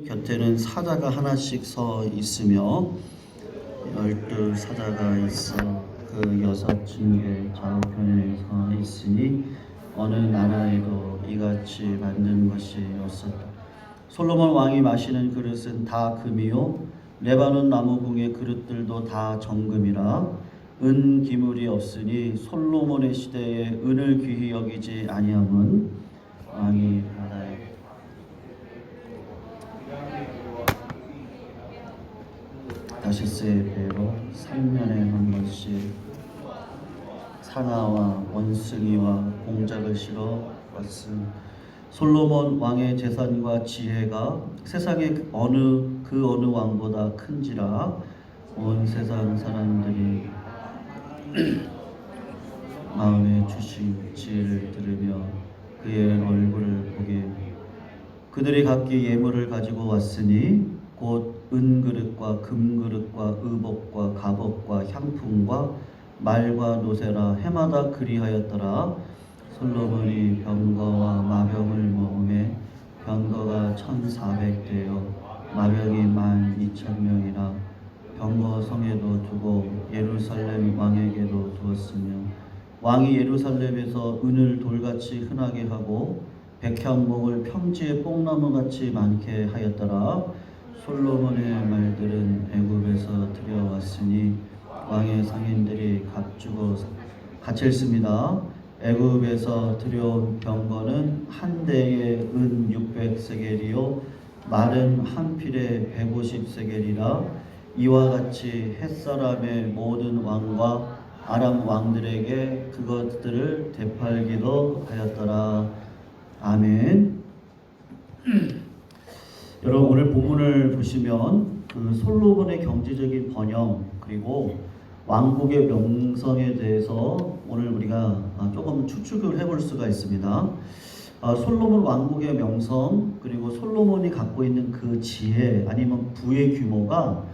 곁에는 사자가 하나씩 서 있으며 12사자가 있어 그 여섯 층의 좌우편에 서 있으니 어느 나라에도 이같이 만든 것이 없었다. 솔로몬 왕이 마시는 그릇은 다 금이요 레바논 나무궁의 그릇들도 다 정금이라 은 기물이 없으니 솔로몬의 시대에 은을 귀히 여기지 아니함은 왕이 바다에 다시스의 배로 3년에 한 번씩 상아와 원숭이와 공작을 실어 왔음. 솔로몬 왕의 재산과 지혜가 세상의 어느 왕보다 큰지라 온 세상 사람들이 마음에 주신 지혜를 들으며 그의 얼굴을 보게 그들이 각기 예물을 가지고 왔으니 곧 은그릇과 금그릇과 의복과 갑옷과 향품과 말과 노새라 해마다 그리하였더라. 솔로몬이 병거와 마병을 모음에 병거가 1400대요 마병이 12,000명이라 병거 성에도 두고 예루살렘 왕에게도 두었으며 왕이 예루살렘에서 은을 돌같이 흔하게 하고 백향목을 평지에 뽕나무같이 많게 하였더라. 솔로몬의 말들은 애굽에서 들여왔으니 왕의 상인들이 값주고 갇혔습니다. 애굽에서 들여온 병거는 한 대에 은 600세겔이요 말은 한 필에 150세겔이라 이와 같이 햇사람의 모든 왕과 아람 왕들에게 그것들을 되팔기도 하였더라. 아멘. 여러분 오늘 본문을 보시면 그 솔로몬의 경제적인 번영 그리고 왕국의 명성에 대해서 오늘 우리가 조금 추측을 해볼 수가 있습니다. 솔로몬 왕국의 명성 그리고 솔로몬이 갖고 있는 그 지혜 아니면 부의 규모가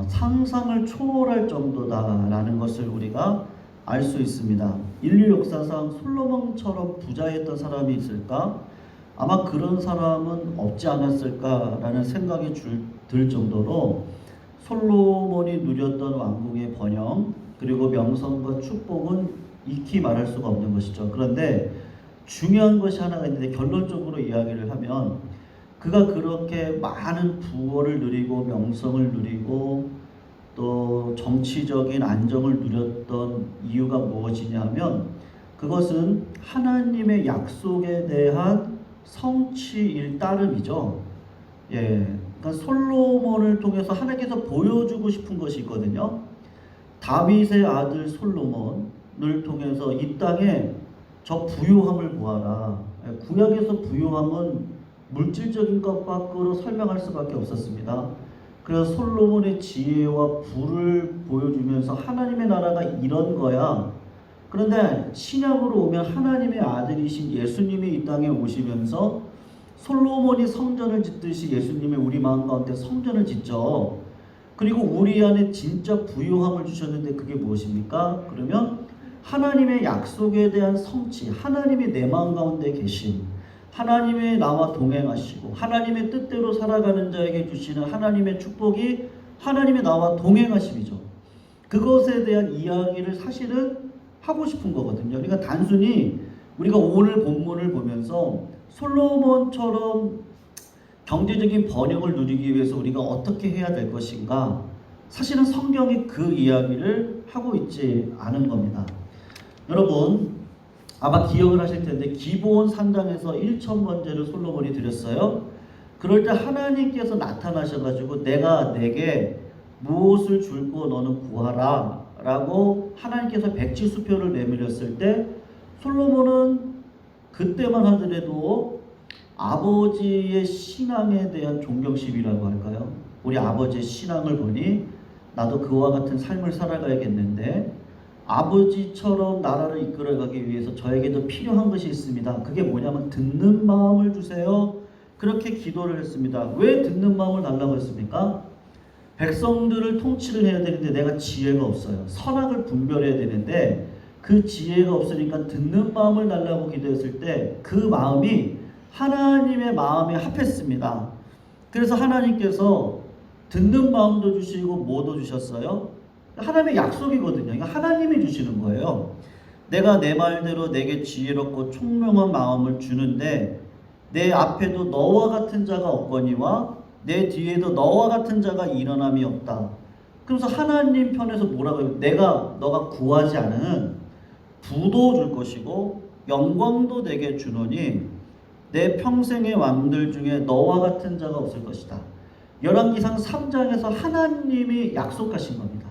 상상을 초월할 정도다라는 것을 우리가 알 수 있습니다. 인류 역사상 솔로몬처럼 부자였던 사람이 있을까? 아마 그런 사람은 없지 않았을까라는 생각이 들 정도로 솔로몬이 누렸던 왕국의 번영 그리고 명성과 축복은 익히 말할 수가 없는 것이죠. 그런데 중요한 것이 하나가 있는데 결론적으로 이야기를 하면 그가 그렇게 많은 부를 누리고 명성을 누리고 또 정치적인 안정을 누렸던 이유가 무엇이냐 하면 그것은 하나님의 약속에 대한 성취일 따름이죠. 그러니까 솔로몬을 통해서 하나님께서 보여주고 싶은 것이 있거든요. 다윗의 아들 솔로몬을 통해서 이 땅에 저 부유함을 보아라. 구약에서 부유함은 물질적인 것 밖으로 설명할 수밖에 없었습니다. 그래서 솔로몬의 지혜와 부를 보여주면서 하나님의 나라가 이런 거야. 그런데 신약으로 오면 하나님의 아들이신 예수님이 이 땅에 오시면서 솔로몬이 성전을 짓듯이 예수님이 우리 마음 가운데 성전을 짓죠. 그리고 우리 안에 진짜 부유함을 주셨는데 그게 무엇입니까? 그러면 하나님의 약속에 대한 성취, 하나님이 내 마음 가운데 계신 하나님의 나와 동행하시고 하나님의 뜻대로 살아가는 자에게 주시는 하나님의 축복이 하나님의 나와 동행하심이죠. 그것에 대한 이야기를 사실은 하고 싶은 거거든요. 그러니까 단순히 우리가 오늘 본문을 보면서 솔로몬처럼 경제적인 번영을 누리기 위해서 우리가 어떻게 해야 될 것인가 사실은 성경이 그 이야기를 하고 있지 않은 겁니다. 여러분 아마 기억을 하실 텐데 기브온 산당에서 1,000번제를 솔로몬이 드렸어요. 그럴 때 하나님께서 나타나셔가지고 내가 내게 무엇을 줄고 너는 구하라 라고 하나님께서 백지수표를 내밀었을 때 솔로몬은 그때만 하더라도 아버지의 신앙에 대한 존경심이라고 할까요? 우리 아버지의 신앙을 보니 나도 그와 같은 삶을 살아가야겠는데 아버지처럼 나라를 이끌어가기 위해서 저에게도 필요한 것이 있습니다. 그게 뭐냐면 듣는 마음을 주세요. 그렇게 기도를 했습니다. 왜 듣는 마음을 달라고 했습니까? 백성들을 통치를 해야 되는데 내가 지혜가 없어요. 선악을 분별해야 되는데 그 지혜가 없으니까 듣는 마음을 달라고 기도했을 때 그 마음이 하나님의 마음에 합했습니다. 그래서 하나님께서 듣는 마음도 주시고 뭐도 주셨어요? 하나님의 약속이거든요. 이거 하나님이 주시는 거예요. 내가 내 말대로 내게 지혜롭고 총명한 마음을 주는데 내 앞에도 너와 같은 자가 없거니와 내 뒤에도 너와 같은 자가 일어남이 없다. 그래서 하나님 편에서 뭐라고 해요? 너가 구하지 않은 부도 줄 것이고 영광도 내게 주노니 내 평생의 왕들 중에 너와 같은 자가 없을 것이다. 열왕기상 3장에서 하나님이 약속하신 겁니다.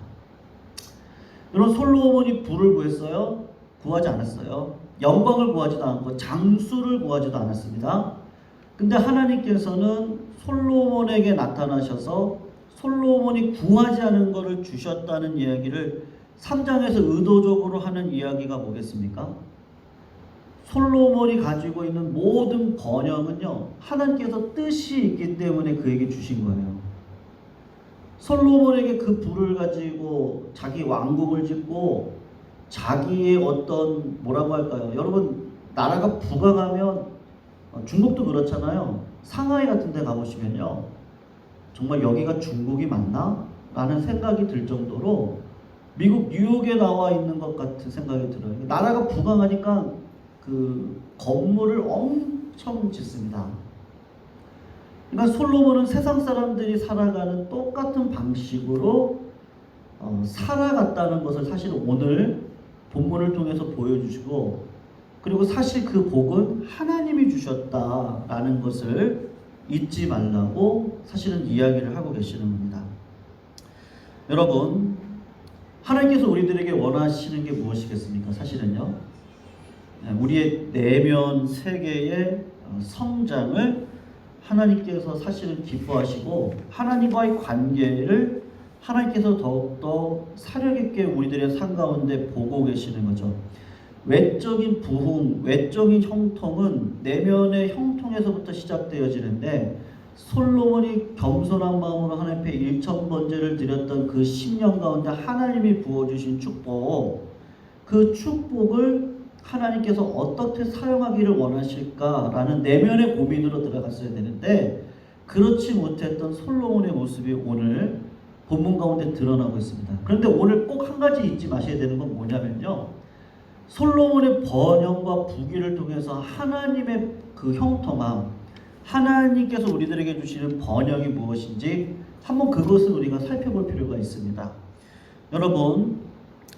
여러분, 솔로몬이 부를 구했어요? 구하지 않았어요. 영광을 구하지도 않고 장수를 구하지도 않았습니다. 근데 하나님께서는 솔로몬에게 나타나셔서 솔로몬이 구하지 않은 것을 주셨다는 이야기를 3장에서 의도적으로 하는 이야기가 뭐겠습니까? 솔로몬이 가지고 있는 모든 번영은요, 하나님께서 뜻이 있기 때문에 그에게 주신 거예요. 솔로몬에게 그 부를 가지고 자기 왕국을 짓고 자기의 어떤 뭐라고 할까요? 여러분, 나라가 부강하면 중국도 그렇잖아요. 상하이 같은 데 가보시면요, 정말 여기가 중국이 맞나? 라는 생각이 들 정도로 미국 뉴욕에 나와 있는 것 같은 생각이 들어요. 나라가 부강하니까 그 건물을 엄청 짓습니다. 그러니까 솔로몬은 세상 사람들이 살아가는 똑같은 방식으로 살아갔다는 것을 사실 오늘 본문을 통해서 보여주시고, 그리고 사실 그 복은 하나님이 주셨다라는 것을 잊지 말라고 사실은 이야기를 하고 계시는 겁니다. 여러분, 하나님께서 우리들에게 원하시는 게 무엇이겠습니까? 사실은요, 우리의 내면 세계의 성장을 하나님께서 사실은 기뻐하시고 하나님과의 관계를 하나님께서 더욱더 사력 있게 우리들의 삶 가운데 보고 계시는 거죠. 외적인 부흥, 외적인 형통은 내면의 형통에서부터 시작되어지는데, 솔로몬이 겸손한 마음으로 하나님 앞에 1000번제를 드렸던 그 10년 가운데 하나님이 부어주신 축복, 그 축복을 하나님께서 어떻게 사용하기를 원하실까라는 내면의 고민으로 들어갔어야 되는데, 그렇지 못했던 솔로몬의 모습이 오늘 본문 가운데 드러나고 있습니다. 그런데 오늘 꼭 한 가지 잊지 마셔야 되는 건 뭐냐면요, 솔로몬의 번영과 부귀를 통해서 하나님의 그 형통함, 하나님께서 우리들에게 주시는 번영이 무엇인지 한번 그것을 우리가 살펴볼 필요가 있습니다. 여러분,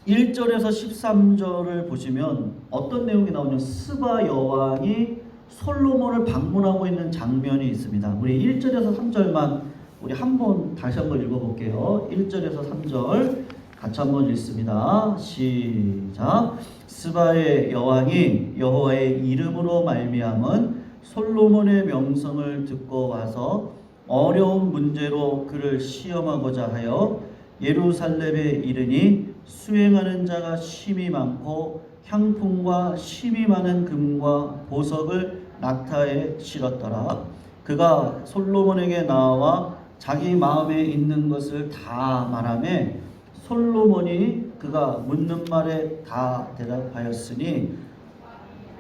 1절에서 13절을 보시면 어떤 내용이 나오냐면 스바 여왕이 솔로몬을 방문하고 있는 장면이 있습니다. 우리 1절에서 3절만 우리 다시 한번 읽어볼게요. 1절에서 3절 같이 한번 읽습니다. 시작. 스바의 여왕이 여호와의 이름으로 말미암은 솔로몬의 명성을 듣고 와서 어려운 문제로 그를 시험하고자 하여 예루살렘에 이르니 수행하는 자가 심히 많고 향품과 심히 많은 금과 보석을 낙타에 실었더라. 그가 솔로몬에게 나와 자기 마음에 있는 것을 다 말하매 솔로몬이 그가 묻는 말에 다 대답하였으니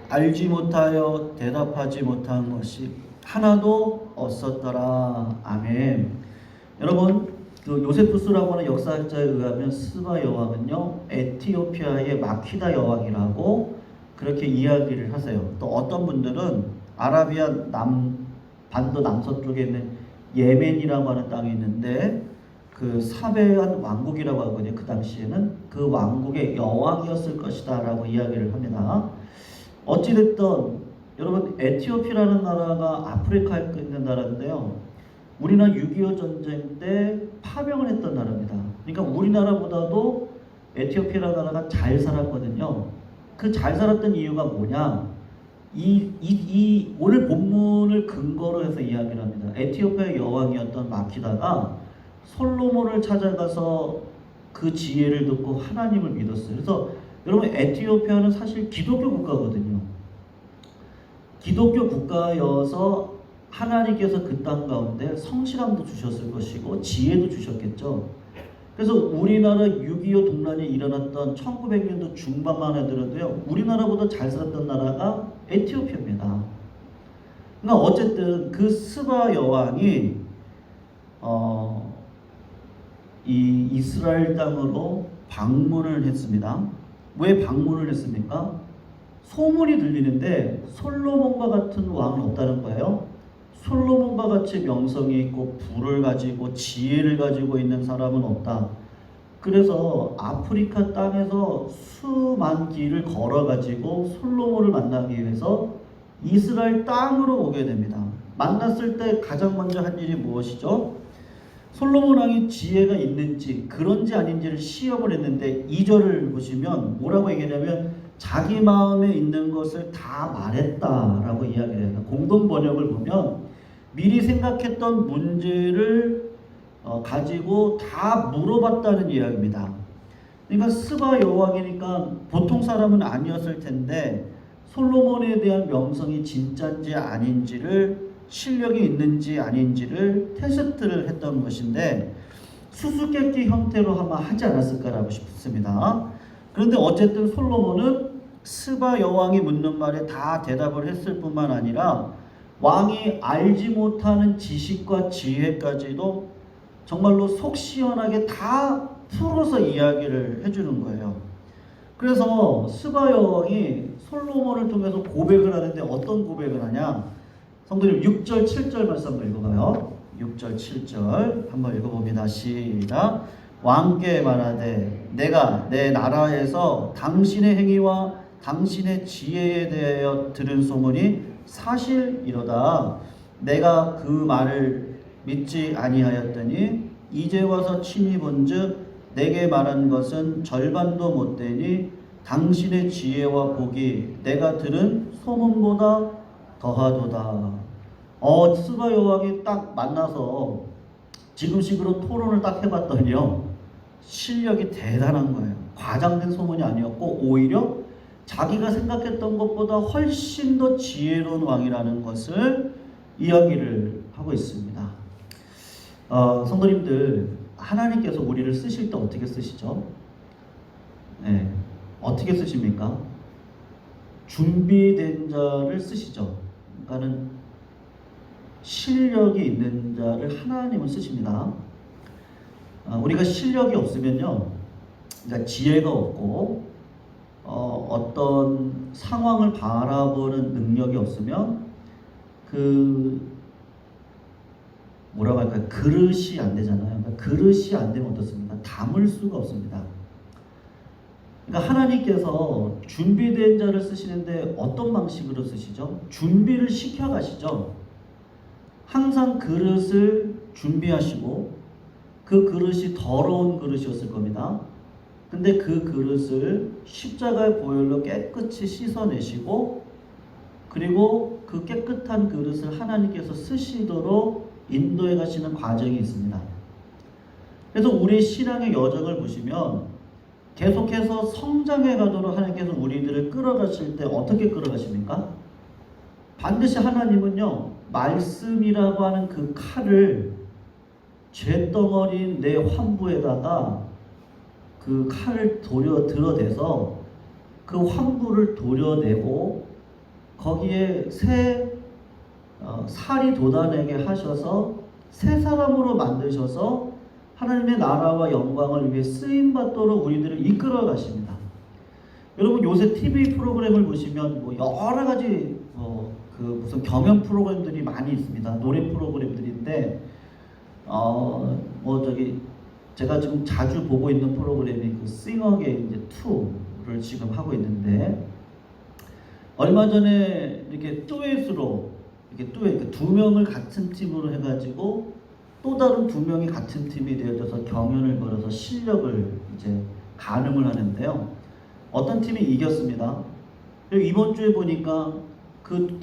알지 못하여 대답하지 못한 것이 하나도 없었더라. 아멘. 여러분, 그 요세푸스라고 하는 역사학자에 의하면 스바 여왕은요, 에티오피아의 마키다 여왕이라고 그렇게 이야기를 하세요. 또 어떤 분들은 아라비아 반도 남서쪽에 있는 예멘이라고 하는 땅이 있는데 그 사베한 왕국이라고 하거든요. 그 당시에는 그 왕국의 여왕이었을 것이다 라고 이야기를 합니다. 어찌됐든 여러분, 에티오피아라는 나라가 아프리카에 있는 나라인데요, 우리나라 6.25 전쟁 때 파병을 했던 나라입니다. 그러니까 우리나라보다도 에티오피아라는 나라가 잘 살았거든요. 그 잘 살았던 이유가 뭐냐, 오늘 본문을 근거로 해서 이야기를 합니다. 에티오피아의 여왕이었던 마키다가 솔로몬을 찾아가서 그 지혜를 듣고 하나님을 믿었어요. 그래서 여러분, 에티오피아는 사실 기독교 국가거든요. 기독교 국가여서 하나님께서 그 땅 가운데 성실함도 주셨을 것이고 지혜도 주셨겠죠. 그래서 우리나라 6.25 동란이 일어났던 1900년도 중반만 해더라도요, 우리나라보다 잘 살았던 나라가 에티오피아입니다. 그러니까 어쨌든 그 스바 여왕이 이 이스라엘 땅으로 방문을 했습니다. 왜 방문을 했습니까? 소문이 들리는데 솔로몬과 같은 왕은 없다는 거예요. 솔로몬과 같이 명성이 있고 부를 가지고 지혜를 가지고 있는 사람은 없다. 그래서 아프리카 땅에서 수만 길을 걸어가지고 솔로몬을 만나기 위해서 이스라엘 땅으로 오게 됩니다. 만났을 때 가장 먼저 한 일이 무엇이죠? 솔로몬 왕이 지혜가 있는지 그런지 아닌지를 시험을 했는데 2절을 보시면 뭐라고 얘기하냐면 자기 마음에 있는 것을 다 말했다라고 이야기를 해요. 공동 번역을 보면 미리 생각했던 문제를 가지고 다 물어봤다는 이야기입니다. 그러니까 스바 여왕이니까 보통 사람은 아니었을 텐데 솔로몬에 대한 명성이 진짜인지 아닌지를 실력이 있는지 아닌지를 테스트를 했던 것인데 수수께끼 형태로 아마 하지 않았을까라고 싶습니다. 그런데 어쨌든 솔로몬은 스바 여왕이 묻는 말에 다 대답을 했을 뿐만 아니라 왕이 알지 못하는 지식과 지혜까지도 정말로 속 시원하게 다 풀어서 이야기를 해주는 거예요. 그래서 스바 여왕이 솔로몬을 통해서 고백을 하는데 어떤 고백을 하냐? 성도님 6절 7절 말씀 한번 읽어봐요. 6절 7절 한번 읽어봅니다. 시작. 왕께 말하되 내가 내 나라에서 당신의 행위와 당신의 지혜에 대하여 들은 소문이 사실이로다. 내가 그 말을 믿지 아니하였더니 이제 와서 친히 본즉 내게 말한 것은 절반도 못되니 당신의 지혜와 복이 내가 들은 소문보다 더하도다. 스바 여왕이 딱 만나서 지금식으로 토론을 딱 해봤더니요, 실력이 대단한 거예요. 과장된 소문이 아니었고 오히려 자기가 생각했던 것보다 훨씬 더 지혜로운 왕이라는 것을 이야기를 하고 있습니다. 성도님들, 하나님께서 우리를 쓰실 때 어떻게 쓰시죠? 네, 어떻게 쓰십니까? 준비된 자를 쓰시죠. 그러니까는 실력이 있는 자를 하나님은 쓰십니다. 우리가 실력이 없으면요, 그러니까 지혜가 없고 어떤 상황을 바라보는 능력이 없으면 뭐라고 할까요? 그릇이 안 되잖아요. 그러니까 그릇이 안 되면 어떻습니까? 담을 수가 없습니다. 그러니까 하나님께서 준비된 자를 쓰시는데 어떤 방식으로 쓰시죠? 준비를 시켜 가시죠. 항상 그릇을 준비하시고 그 그릇이 더러운 그릇이었을 겁니다. 근데 그 그릇을 십자가의 보혈로 깨끗이 씻어내시고 그리고 그 깨끗한 그릇을 하나님께서 쓰시도록 인도해 가시는 과정이 있습니다. 그래서 우리 신앙의 여정을 보시면 계속해서 성장해 가도록 하나님께서 우리들을 끌어가실 때 어떻게 끌어가십니까? 반드시 하나님은요, 말씀이라고 하는 그 칼을 잿덩어리인 내 환부에다가 그 칼을 들어대서 그 환부를 도려내고 거기에 살이 돋아내게 하셔서 새 사람으로 만드셔서 하나님의 나라와 영광을 위해 쓰임받도록 우리들을 이끌어 가십니다. 여러분 요새 TV 프로그램을 보시면 뭐 여러 가지 무슨 경연 프로그램들이 많이 있습니다. 노래 프로그램들인데 제가 지금 자주 보고 있는 프로그램이 그 싱어게인 이제 2를 지금 하고 있는데 얼마 전에 이렇게 듀엣으로 이렇게 두 명을 같은 팀으로 해가지고 또 다른 두 명이 같은 팀이 되어져서 경연을 벌여서 실력을 이제 가늠을 하는데요. 어떤 팀이 이겼습니다. 그리고 이번 주에 보니까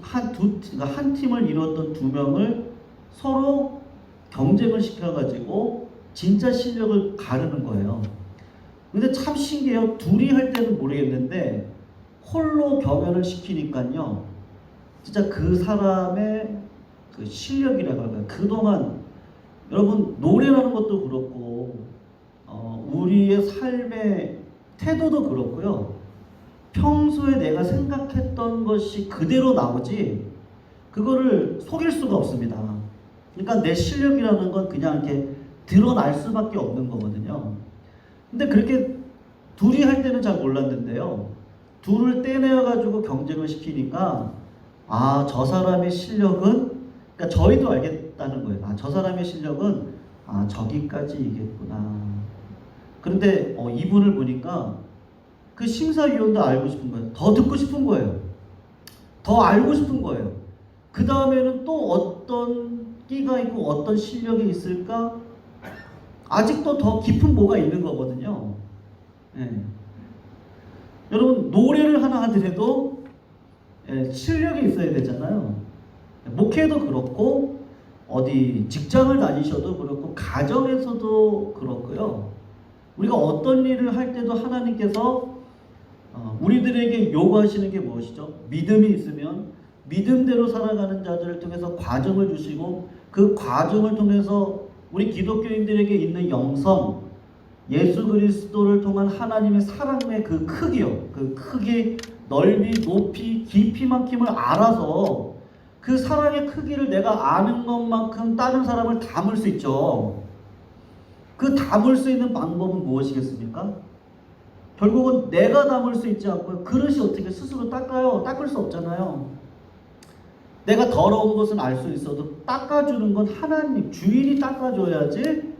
한 팀을 이뤘던 두 명을 서로 경쟁을 시켜가지고 진짜 실력을 가르는 거예요. 근데 참 신기해요. 둘이 할 때는 모르겠는데 홀로 경연을 시키니까요, 진짜 그 사람의 그 실력이라고 할까요? 그동안 여러분 노래라는 것도 그렇고 우리의 삶의 태도도 그렇고요. 평소에 내가 생각했던 것이 그대로 나오지 그거를 속일 수가 없습니다. 그러니까 내 실력이라는 건 그냥 이렇게 드러날 수밖에 없는 거거든요. 근데 그렇게 둘이 할 때는 잘 몰랐는데요. 둘을 떼내어 가지고 경쟁을 시키니까 아, 저 사람의 실력은, 그러니까 저희도 알겠다는 거예요. 아, 저 사람의 실력은 아, 저기까지이겠구나. 그런데 이분을 보니까 그 심사위원도 알고 싶은 거예요. 더 듣고 싶은 거예요. 더 알고 싶은 거예요. 그 다음에는 또 어떤 끼가 있고 어떤 실력이 있을까? 아직도 더 깊은 뭐가 있는 거거든요. 예. 여러분, 노래를 하나 하더라도 실력이 있어야 되잖아요. 목회도 그렇고 어디 직장을 다니셔도 그렇고 가정에서도 그렇고요. 우리가 어떤 일을 할 때도 하나님께서 우리들에게 요구하시는 게 무엇이죠? 믿음이 있으면 믿음대로 살아가는 자들을 통해서 과정을 주시고 그 과정을 통해서 우리 기독교인들에게 있는 영성, 예수 그리스도를 통한 하나님의 사랑의 그 크기요. 그 크기, 넓이, 높이, 깊이만큼을 알아서 그 사랑의 크기를 내가 아는 것만큼 다른 사람을 담을 수 있죠. 그 담을 수 있는 방법은 무엇이겠습니까? 결국은 내가 담을 수 있지 않고 그릇이 어떻게 스스로 닦아요? 닦을 수 없잖아요. 내가 더러운 것은 알 수 있어도 닦아주는 건 하나님, 주인이 닦아줘야지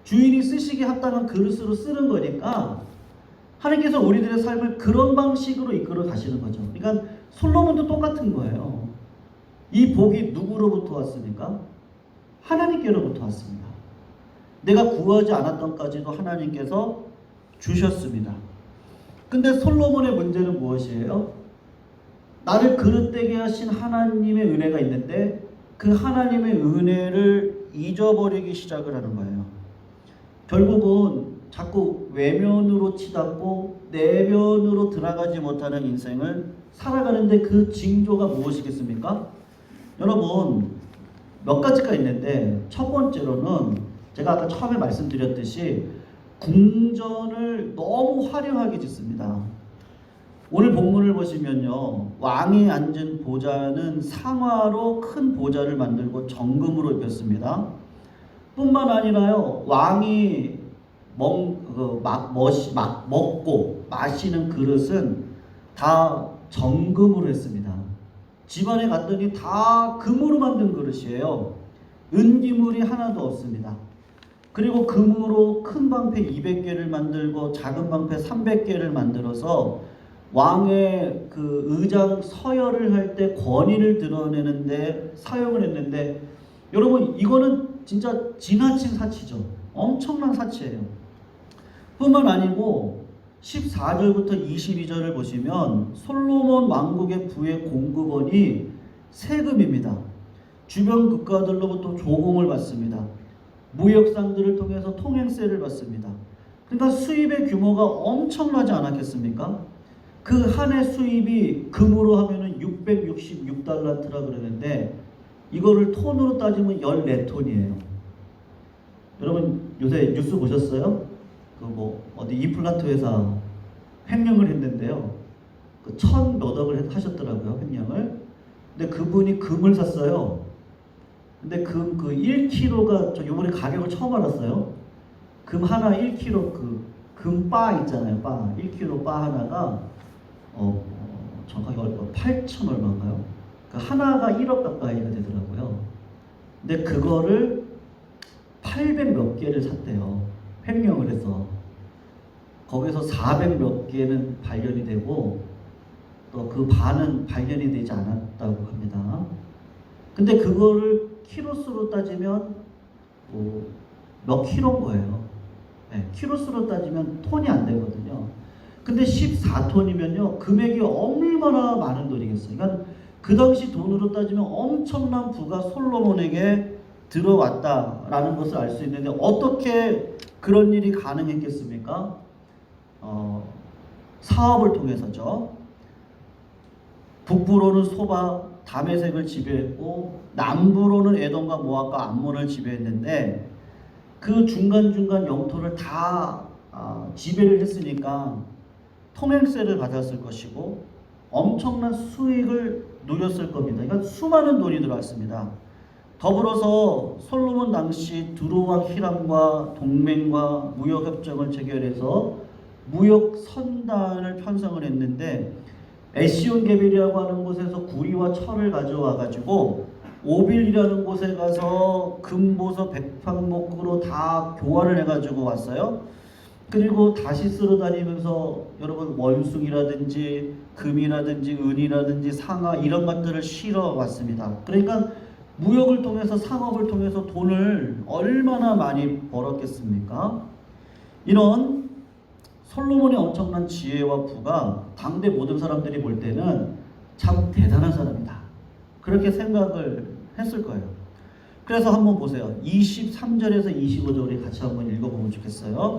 주인이 쓰시기에 합당한 그릇으로 쓰는 거니까 하나님께서 우리들의 삶을 그런 방식으로 이끌어 가시는 거죠. 그러니까 솔로몬도 똑같은 거예요. 이 복이 누구로부터 왔습니까? 하나님께로부터 왔습니다. 내가 구하지 않았던까지도 하나님께서 주셨습니다. 근데 솔로몬의 문제는 무엇이에요? 나를 그릇되게 하신 하나님의 은혜가 있는데 그 하나님의 은혜를 잊어버리기 시작을 하는 거예요. 결국은 자꾸 외면으로 치닫고 내면으로 들어가지 못하는 인생을 살아가는데 그 징조가 무엇이겠습니까? 여러분, 몇 가지가 있는데 첫 번째로는 제가 아까 처음에 말씀드렸듯이 궁전을 너무 화려하게 짓습니다. 오늘 본문을 보시면요, 왕이 앉은 보좌는 상화로 큰 보좌를 만들고 정금으로 입혔습니다. 뿐만 아니라요, 왕이 먹고 마시는 그릇은 다 정금으로 했습니다. 집안에 갔더니 다 금으로 만든 그릇이에요. 은기물이 하나도 없습니다. 그리고 금으로 큰 방패 200개를 만들고 작은 방패 300개를 만들어서 왕의 그 의장 서열을 할 때 권위를 드러내는데 사용을 했는데, 여러분 이거는 진짜 지나친 사치죠. 엄청난 사치예요. 뿐만 아니고 14절부터 22절을 보시면 솔로몬 왕국의 부의 공급원이 세금입니다. 주변 국가들로부터 조공을 받습니다. 무역상들을 통해서 통행세를 받습니다. 그러니까 수입의 규모가 엄청나지 않았겠습니까? 그 한 해 수입이 금으로 하면은 666달란트라 그러는데 이거를 톤으로 따지면 14톤이에요. 여러분 요새 뉴스 보셨어요? 그 어디 임플란트 회사 횡령을 했는데요. 그 1,000몇억을 하셨더라고요, 횡령을. 근데 그분이 금을 샀어요. 근데 금 그 1kg가 저 요번에 가격을 처음 알았어요. 금 하나 1kg 그 금바 있잖아요. 바 1kg 바 하나가 정확하게 8천 얼마인가요? 그 하나가 1억 가까이가 되더라고요. 근데 그거를 800 몇 개를 샀대요. 횡령을 해서. 거기서 400 몇 개는 발견이 되고 또 그 반은 발견이 되지 않았다고 합니다. 근데 그거를 키로수로 따지면 몇 킬로인 거예요. 네, 키로수로 따지면 톤이 안 되거든요. 근데 14톤이면요 금액이 얼마나 많은 돈이겠어요. 그러니까 그 당시 돈으로 따지면 엄청난 부가 솔로몬에게 들어왔다라는 것을 알 수 있는데 어떻게 그런 일이 가능했겠습니까? 사업을 통해서죠. 북부로는 소바, 다메섹을 지배했고 남부로는 에돔과 모압과 암몬을 지배했는데 그 중간중간 영토를 다 지배를 했으니까 통행세를 받았을 것이고 엄청난 수익을 누렸을 겁니다. 그러니까 수많은 돈이 들어왔습니다. 더불어서 솔로몬 당시 두로와 히람과 동맹과 무역협정을 체결해서 무역 선단을 편성을 했는데 에시온 게빌이라고 하는 곳에서 구리와 철을 가져와 가지고 오빌이라는 곳에 가서 금보서 백팡목으로 다 교환을 해가지고 왔어요. 그리고 다시 쓸어 다니면서 여러분 원숭이라든지 금이라든지 은이라든지 상아 이런 것들을 실어 왔습니다. 그러니까 무역을 통해서 상업을 통해서 돈을 얼마나 많이 벌었겠습니까? 이런 솔로몬의 엄청난 지혜와 부가 당대 모든 사람들이 볼 때는 참 대단한 사람이다, 그렇게 생각을 했을 거예요. 그래서 한번 보세요. 23절에서 25절 우리 같이 한번 읽어보면 좋겠어요.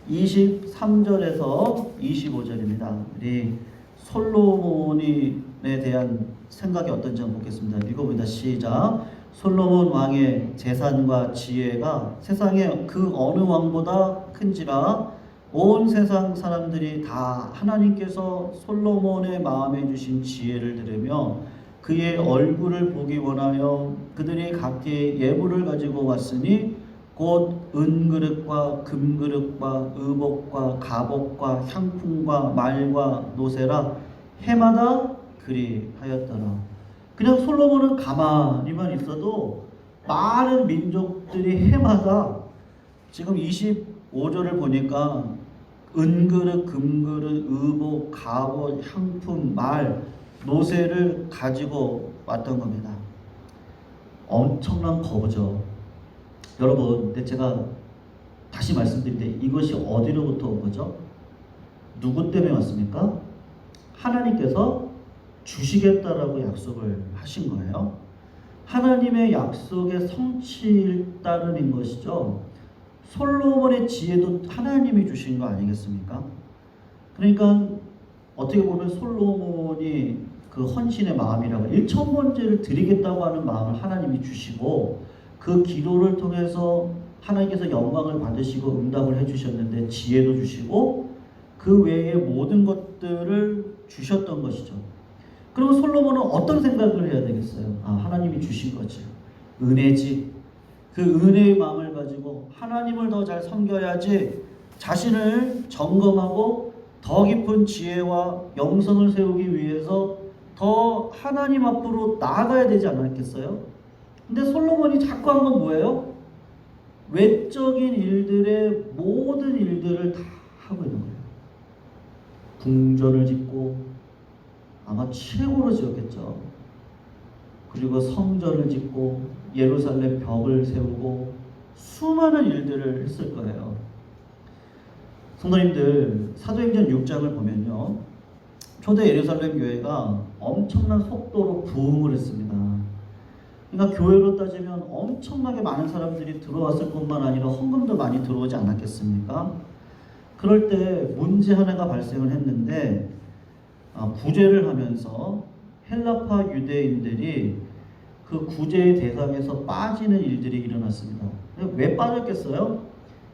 23절에서 25절입니다. 우리 솔로몬에 대한 생각이 어떤지 한번 보겠습니다. 읽어봅니다. 시작. 솔로몬 왕의 재산과 지혜가 세상에 그 어느 왕보다 큰지라 온 세상 사람들이 다 하나님께서 솔로몬의 마음에 주신 지혜를 들으며 그의 얼굴을 보기 원하여 그들이 각기 예물을 가지고 왔으니 곧 은그릇과 금그릇과 의복과 갑옷과 향품과 말과 노새라 해마다 그리하였더라. 그냥 솔로몬은 가만히만 있어도 많은 민족들이 해마다 지금 25절을 보니까 은그릇, 금그릇, 의복, 갑옷, 향품, 말, 노새를 가지고 왔던 겁니다. 엄청난 거부죠. 여러분, 근데 제가 다시 말씀드리는데 이것이 어디로부터 온 거죠? 누구 때문에 왔습니까? 하나님께서 주시겠다라고 약속을 하신 거예요. 하나님의 약속의 성취를 따르는 것이죠. 솔로몬의 지혜도 하나님이 주신 거 아니겠습니까? 그러니까 어떻게 보면 솔로몬이 그 헌신의 마음이라고 1,000번째를 드리겠다고 하는 마음을 하나님이 주시고 그 기도를 통해서 하나님께서 영광을 받으시고 응답을 해주셨는데 지혜도 주시고 그 외의 모든 것들을 주셨던 것이죠. 그러면 솔로몬은 어떤 생각을 해야 되겠어요? 하나님이 주신 거지. 은혜지. 그 은혜의 마음을 가지고 하나님을 더 잘 섬겨야지 자신을 점검하고 더 깊은 지혜와 영성을 세우기 위해서 더 하나님 앞으로 나아가야 되지 않았겠어요? 근데 솔로몬이 자꾸 한 건 뭐예요? 외적인 일들의 모든 일들을 다 하고 있는 거예요. 궁전을 짓고 아마 최고로 지었겠죠. 그리고 성전을 짓고 예루살렘 벽을 세우고 수많은 일들을 했을 거예요. 성도님들, 사도행전 6장을 보면요, 초대 예루살렘 교회가 엄청난 속도로 부흥을 했습니다. 그러니까 교회로 따지면 엄청나게 많은 사람들이 들어왔을 뿐만 아니라 헌금도 많이 들어오지 않았겠습니까? 그럴 때 문제 하나가 발생을 했는데 구제를 하면서 헬라파 유대인들이 그 구제의 대상에서 빠지는 일들이 일어났습니다. 왜 빠졌겠어요?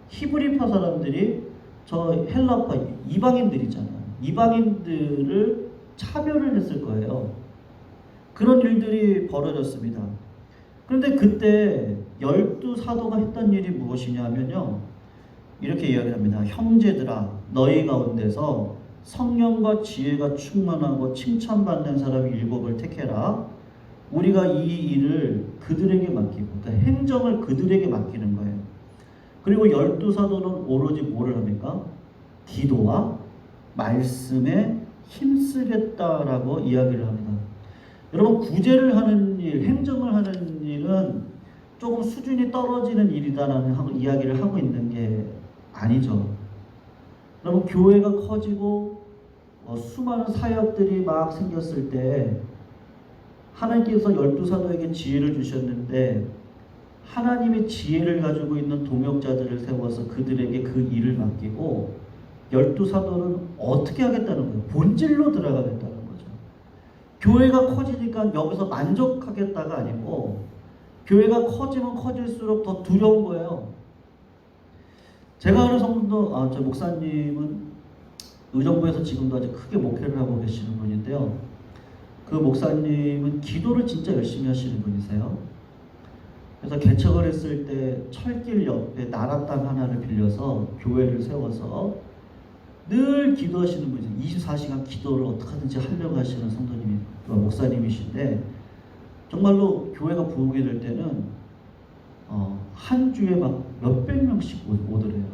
히브리파 사람들이 저 헬라파 이방인들이잖아요. 이방인들을 차별을 했을 거예요. 그런 일들이 벌어졌습니다. 그런데 그때 12사도가 했던 일이 무엇이냐면요, 이렇게 이야기를 합니다. 형제들아, 너희 가운데서 성령과 지혜가 충만하고 칭찬받는 사람이 7을 택해라. 우리가 이 일을 그들에게 맡기고, 그러니까 행정을 그들에게 맡기는 거예요. 그리고 12사도는 오로지 뭐를 합니까? 기도와 말씀에 힘쓰겠다라고 이야기를 합니다. 여러분, 구제를 하는 일, 행정을 하는 일은 조금 수준이 떨어지는 일이다라는 이야기를 하고 있는 게 아니죠. 여러분, 교회가 커지고 수많은 사역들이 막 생겼을 때 하나님께서 12사도에게 지혜를 주셨는데 하나님의 지혜를 가지고 있는 동역자들을 세워서 그들에게 그 일을 맡기고 12사도는 어떻게 하겠다는 거예요? 본질로 들어가겠다는 거죠. 교회가 커지니까 여기서 만족하겠다가 아니고 교회가 커지면 커질수록 더 두려운 거예요. 제가 아는 성도, 저 목사님은 의정부에서 지금도 아주 크게 목회를 하고 계시는 분인데요. 그 목사님은 기도를 진짜 열심히 하시는 분이세요. 그래서 개척을 했을 때 철길 옆에 나라 땅 하나를 빌려서 교회를 세워서 늘 기도하시는 분이세요. 24시간 기도를 어떻게든지 하려고 하시는 성도님이 목사님이신데 정말로 교회가 부흥이 될 때는 한 주에 막 몇백 명씩 오더래요.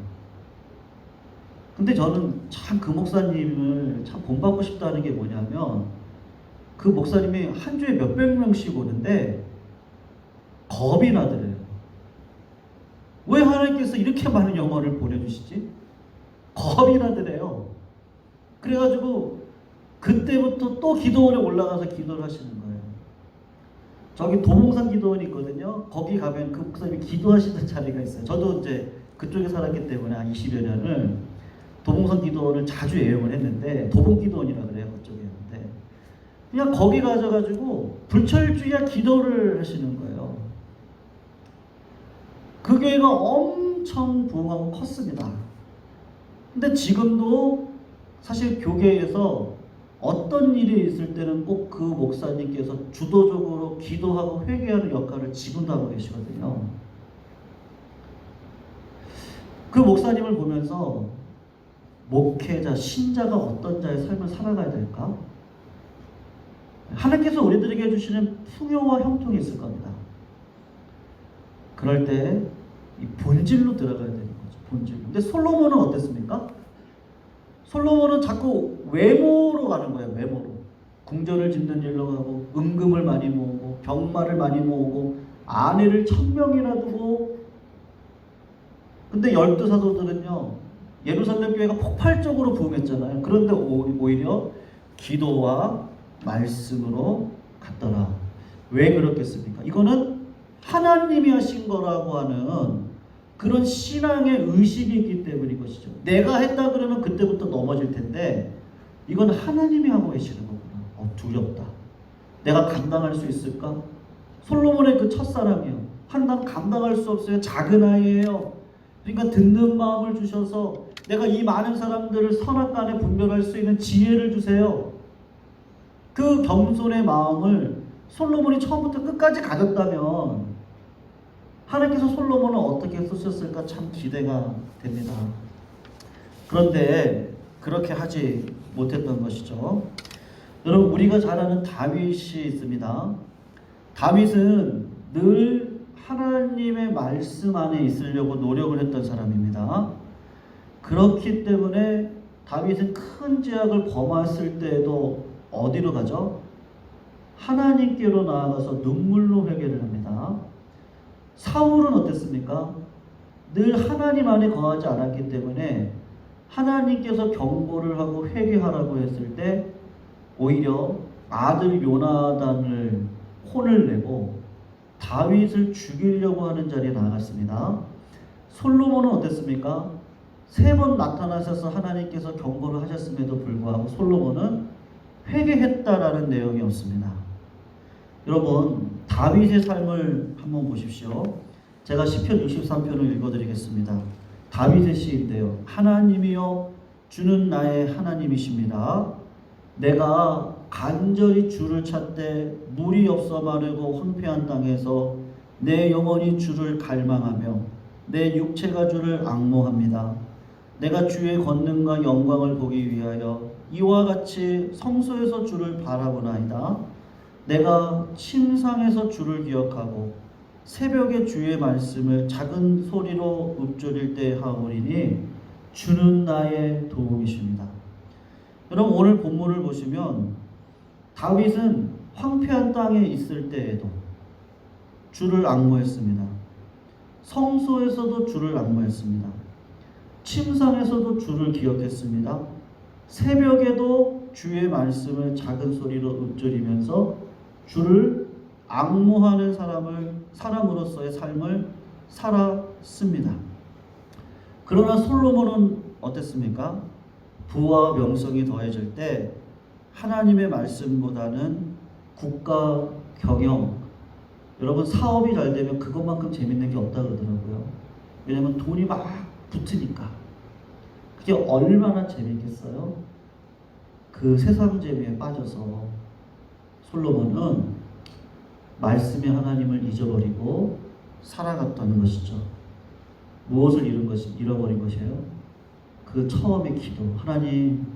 근데 저는 참 그 목사님을 참 본받고 싶다는 게 뭐냐면 그 목사님이 한 주에 몇백 명씩 오는데 겁이 나더래요. 왜 하나님께서 이렇게 많은 영혼을 보내주시지? 겁이 나더래요. 그래가지고 그때부터 또 기도원에 올라가서 기도를 하시는 거예요. 저기 도봉산 기도원이 있거든요. 거기 가면 그 목사님이 기도하시는 자리가 있어요. 저도 이제 그쪽에 살았기 때문에 한 20여 년을 도봉산 기도원을 자주 애용을 했는데 도봉 기도원이라 그래요. 그쪽이었는데 그냥 거기 가셔가지고 불철주야 기도를 하시는 거예요. 그 교회가 엄청 부흥하고 컸습니다. 근데 지금도 사실 교계에서 어떤 일이 있을 때는 꼭 그 목사님께서 주도적으로 기도하고 회개하는 역할을 지금도 하고 계시거든요. 그 목사님을 보면서 목회자, 신자가 어떤 자의 삶을 살아가야 될까? 하나님께서 우리들에게 해주시는 풍요와 형통이 있을 겁니다. 그럴 때 이 본질로 들어가야 되는 거죠. 본질로. 근데 솔로몬은 어땠습니까? 솔로몬은 자꾸 외모로 가는 거예요. 외모로. 궁전을 짓는 일로 가고 은금을 많이 모으고 병마를 많이 모으고 아내를 1000명이나 두고. 근데 12사도들은요. 예루살렘 교회가 폭발적으로 부흥했잖아요. 그런데 오히려 기도와 말씀으로 갔더라. 왜 그렇겠습니까? 이거는 하나님이 하신 거라고 하는 그런 신앙의 의식이 있기 때문인 것이죠. 내가 했다 그러면 그때부터 넘어질 텐데 이건 하나님이 하고 계시는 거구나. 두렵다. 내가 감당할 수 있을까? 솔로몬의 그 첫사랑이요. 한단 감당할 수 없어요. 작은 아이예요. 그러니까 듣는 마음을 주셔서 내가 이 많은 사람들을 선악간에 분별할 수 있는 지혜를 주세요. 그 겸손의 마음을 솔로몬이 처음부터 끝까지 가졌다면 하나님께서 솔로몬을 어떻게 쓰셨을까 참 기대가 됩니다. 그런데 그렇게 하지 못했던 것이죠. 여러분 우리가 잘 아는 다윗이 있습니다. 다윗은 늘 하나님의 말씀 안에 있으려고 노력을 했던 사람입니다. 그렇기 때문에 다윗은 큰 죄악을 범했을 때에도 어디로 가죠? 하나님께로 나아가서 눈물로 회개를 합니다. 사울은 어땠습니까? 늘 하나님 안에 거하지 않았기 때문에 하나님께서 경고를 하고 회개하라고 했을 때 오히려 아들 요나단을 혼을 내고 다윗을 죽이려고 하는 자리에 나아갔습니다. 솔로몬은 어땠습니까? 3번 나타나셔서 하나님께서 경고를 하셨음에도 불구하고 솔로몬은 회개했다라는 내용이 없습니다. 여러분 다윗의 삶을 한번 보십시오. 제가 시편 63편을 읽어드리겠습니다. 다윗의 시인데요. 하나님이여 주는 나의 하나님이십니다. 내가 간절히 주를 찾되 물이 없어 마르고 황폐한 땅에서 내 영혼이 주를 갈망하며 내 육체가 주를 앙모합니다. 내가 주의 권능과 영광을 보기 위하여 이와 같이 성소에서 주를 바라보나이다. 내가 침상에서 주를 기억하고 새벽에 주의 말씀을 작은 소리로 읊조릴 때 하오리니 주는 나의 도움이십니다. 여러분 오늘 본문을 보시면 다윗은 황폐한 땅에 있을 때에도 주를 앙모했습니다. 성소에서도 주를 앙모했습니다. 침상에서도 주를 기억했습니다. 새벽에도 주의 말씀을 작은 소리로 읊조리면서 주를 앙모하는 사람으로서의 삶을 살았습니다. 그러나 솔로몬은 어땠습니까? 부와 명성이 더해질 때 하나님의 말씀보다는 국가 경영, 여러분 사업이 잘 되면 그것만큼 재밌는 게 없다 그러더라고요. 왜냐면 돈이 막 붙으니까. 그게 얼마나 재밌겠어요? 그 세상 재미에 빠져서 솔로몬은 말씀의 하나님을 잊어버리고 살아갔다는 것이죠. 무엇을 잃어버린 것이에요? 그 처음의 기도. 하나님,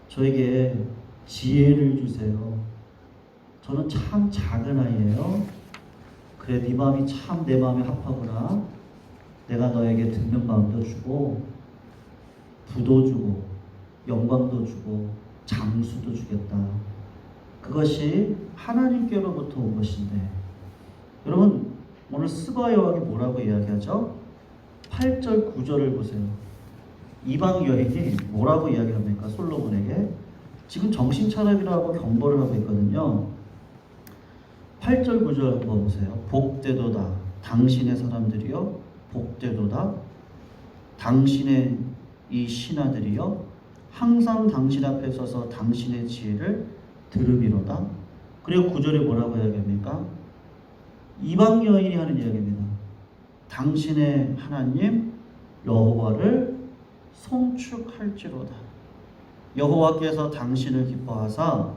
저에게 지혜를 주세요. 저는 참 작은 아이예요. 그래, 네 마음이 참 내 마음에 합하구나. 내가 너에게 듣는 마음도 주고 부도 주고 영광도 주고 장수도 주겠다. 그것이 하나님께로부터 온 것인데, 여러분 오늘 스바 여왕이 뭐라고 이야기하죠? 8절 9절을 보세요. 이방 여인이 뭐라고 이야기합니까? 솔로몬에게 지금 정신 차려이라고 경고를 하고 있거든요. 8절 9절 한번 보세요. 복되도다 당신의 사람들이여, 복되도다 당신의 이 신하들이여, 항상 당신 앞에 서서 당신의 지혜를 들으미로다. 그리고 9절에 뭐라고 이야기합니까? 이방 여인이 하는 이야기입니다. 당신의 하나님 여호와를 송축할지로다. 여호와께서 당신을 기뻐하사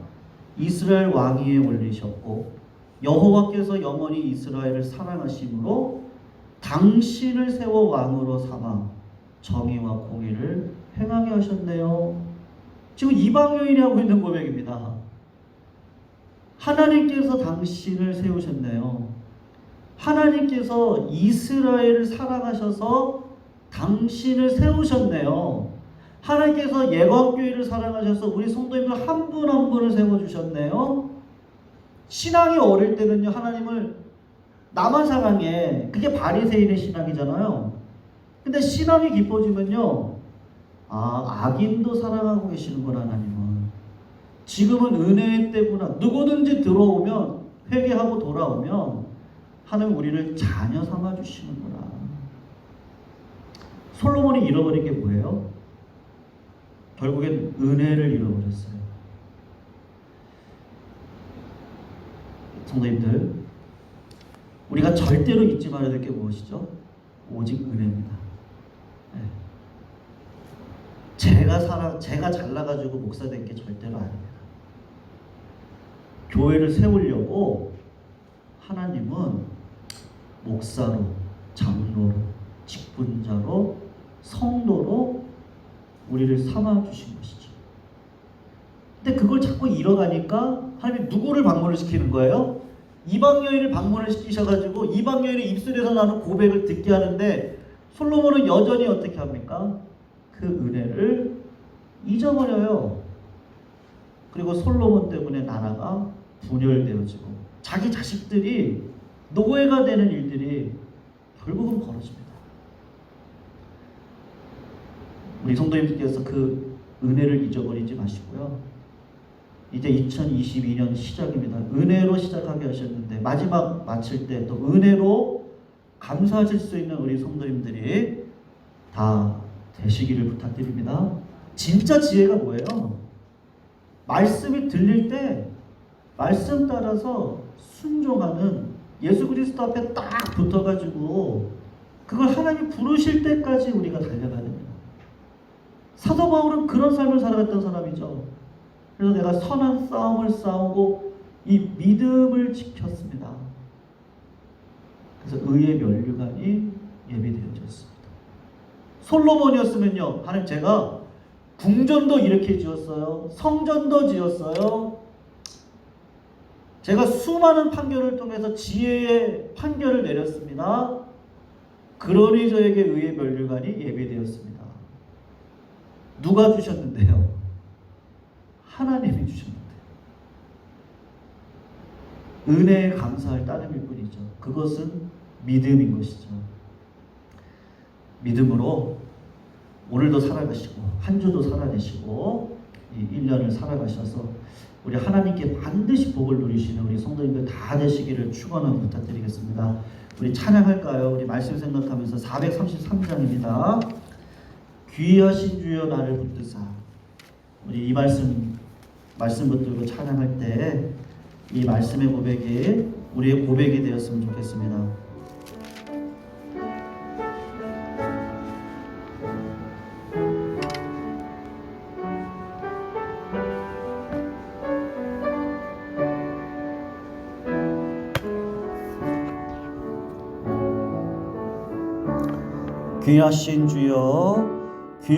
이스라엘 왕위에 올리셨고, 여호와께서 영원히 이스라엘을 사랑하심으로 당신을 세워 왕으로 삼아 정의와 공의를 행하게 하셨네요. 지금 이방 여인이 하고 있는 고백입니다. 하나님께서 당신을 세우셨네요. 하나님께서 이스라엘을 사랑하셔서 당신을 세우셨네요. 하나님께서 예광교회를 사랑하셔서 우리 성도님들 한 분 한 분을 세워주셨네요. 신앙이 어릴 때는요, 하나님을 나만 사랑해. 그게 바리새인의 신앙이잖아요. 근데 신앙이 깊어지면요, 악인도 사랑하고 계시는구나. 하나님은 지금은 은혜의 때구나. 누구든지 들어오면, 회개하고 돌아오면 하나님 우리를 자녀 삼아주시는구나. 솔로몬이 잃어버린 게 뭐예요? 결국엔 은혜를 잃어버렸어요. 성도님들, 우리가 절대로 잊지 말아야 될 게 무엇이죠? 오직 은혜입니다. 네. 제가 잘나가지고 목사 된 게 절대로 아닙니다. 교회를 세우려고 하나님은 목사로, 장로로, 직분자로, 성도로 우리를 삼아주신 것이죠. 근데 그걸 자꾸 잃어가니까 하나님이 누구를 방문을 시키는 거예요? 이방 여인을 방문을 시키셔가지고 이방 여인의 입술에서 나는 고백을 듣게 하는데, 솔로몬은 여전히 어떻게 합니까? 그 은혜를 잊어버려요. 그리고 솔로몬 때문에 나라가 분열되어지고 자기 자식들이 노예가 되는 일들이 결국은 벌어집니다. 우리 성도님들께서 그 은혜를 잊어버리지 마시고요. 이제 2022년 시작입니다. 은혜로 시작하게 하셨는데 마지막 마칠 때 또 은혜로 감사하실 수 있는 우리 성도님들이 다 되시기를 부탁드립니다. 진짜 지혜가 뭐예요? 말씀이 들릴 때 말씀 따라서 순종하는, 예수 그리스도 앞에 딱 붙어가지고 그걸 하나님 부르실 때까지 우리가 달려가야 됩니다. 사도 바울은 그런 삶을 살아갔던 사람이죠. 그래서 내가 선한 싸움을 싸우고 이 믿음을 지켰습니다. 그래서 의의 면류관이 예비되어졌습니다. 솔로몬이었으면요, 하나님 제가 궁전도 이렇게 지었어요. 성전도 지었어요. 제가 수많은 판결을 통해서 지혜의 판결을 내렸습니다. 그러니 저에게 의의 면류관이 예비되었습니다. 누가 주셨는데요? 하나님이 주셨는데. 은혜에 감사할 따름일 뿐이죠. 그것은 믿음인 것이죠. 믿음으로 오늘도 살아가시고 한 주도 살아내시고 이 1년을 살아가셔서 우리 하나님께 반드시 복을 누리시는 우리 성도님들 다 되시기를 축원하고 부탁드리겠습니다. 우리 찬양할까요? 우리 말씀 생각하면서 433장입니다. 귀하신 주여 나를 붙드사. 우리 이 말씀 붙들고 찬양할 때 이 말씀의 고백이 우리의 고백이 되었으면 좋겠습니다. 귀하신 주여 귀